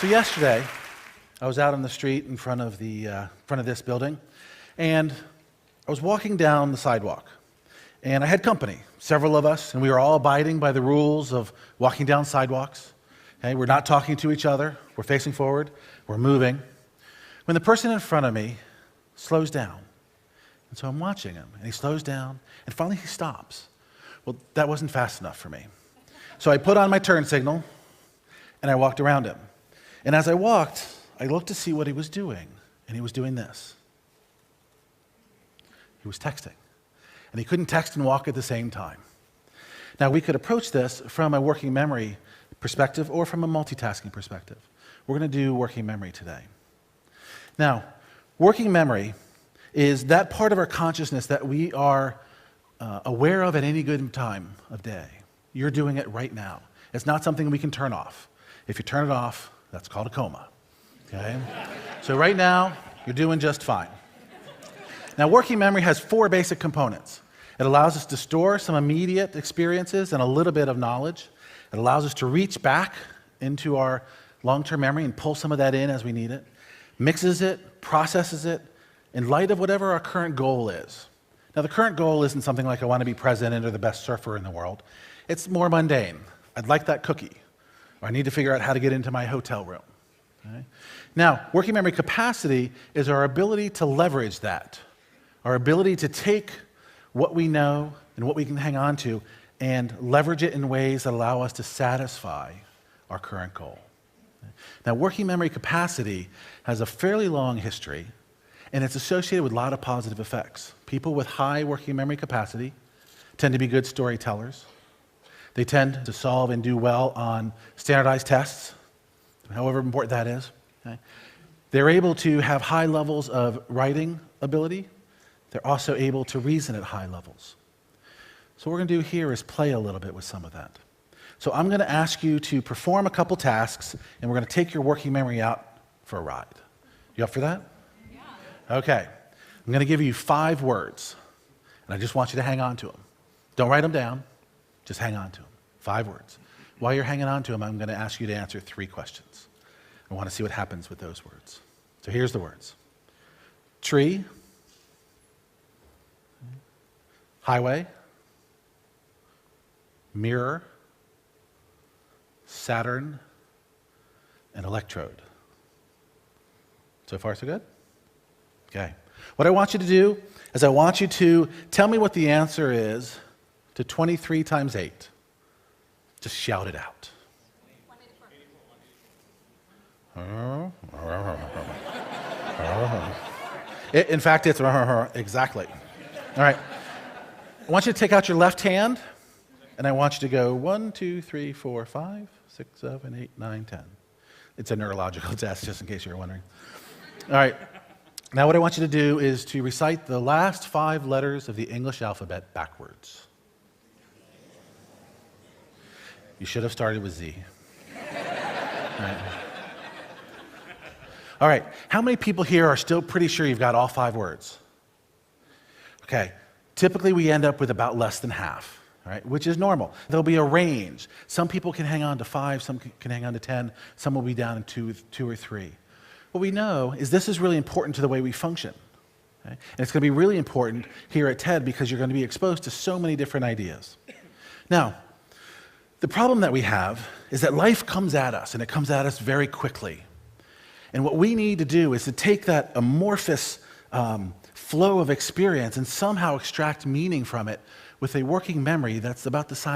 So yesterday, I was out on the street in front of this building, and I was walking down the sidewalk, and I had company, several of us, and we were all abiding by the rules of walking down sidewalks. Okay? We're not talking to each other, we're facing forward, we're moving. When the person in front of me slows down, and so I'm watching him, and he slows down, and finally he stops. Well, that wasn't fast enough for me. So I put on my turn signal, and I walked around him. And as I walked, I looked to see what he was doing, and he was doing this. He was texting. And he couldn't text and walk at the same time. Now, we could approach this from a working memory perspective or from a multitasking perspective. We're going to do working memory today. Now, working memory is that part of our consciousness that we are aware of at any given time of day. You're doing it right now. It's not something we can turn off. If you turn it off, that's called a coma. Okay? So right now, you're doing just fine. Now, working memory has 4 basic components. It allows us to store some immediate experiences and a little bit of knowledge. It allows us to reach back into our long-term memory and pull some of that in as we need it. Mixes it, processes it, in light of whatever our current goal is. Now, the current goal isn't something like I want to be president or the best surfer in the world. It's more mundane. I'd like that cookie. Or I need to figure out how to get into my hotel room. Okay? Now, working memory capacity is our ability to leverage that. Our ability to take what we know and what we can hang on to and leverage it in ways that allow us to satisfy our current goal. Now, working memory capacity has a fairly long history, and it's associated with a lot of positive effects. People with high working memory capacity tend to be good storytellers. They tend to solve and do well on standardized tests, however important that is. Okay? They're able to have high levels of writing ability. They're also able to reason at high levels. So what we're going to do here is play a little bit with some of that. So I'm going to ask you to perform a couple tasks, and we're going to take your working memory out for a ride. You up for that? Yeah. Okay. I'm going to give you 5 words, and I just want you to hang on to them. Don't write them down. Just hang on to them. 5 words. While you're hanging on to them, I'm going to ask you to answer 3 questions. I want to see what happens with those words. So here's the words. Tree, highway, mirror, Saturn, and electrode. So far, so good? Okay. What I want you to do is I want you to tell me what the answer is to 23 times 8. Just shout it out. In fact, it's exactly. All right. I want you to take out your left hand, and I want you to go 1, 2, 3, 4, 5, 6, 7, 8, 9, 10. It's a neurological test, just in case you're wondering. All right. Now what I want you to do is to recite the last 5 letters of the English alphabet backwards. You should have started with Z. All right. How many people here are still pretty sure you've got all 5 words? Okay. Typically, we end up with about less than half, all right, which is normal. There'll be a range. Some people can hang on to 5, some can hang on to 10, some will be down in 2 or 3. What we know is this is really important to the way we function. Okay? And it's going to be really important here at TED because you're going to be exposed to so many different ideas. Now, the problem that we have is that life comes at us, and it comes at us very quickly. And what we need to do is to take that amorphous flow of experience and somehow extract meaning from it with a working memory that's about the size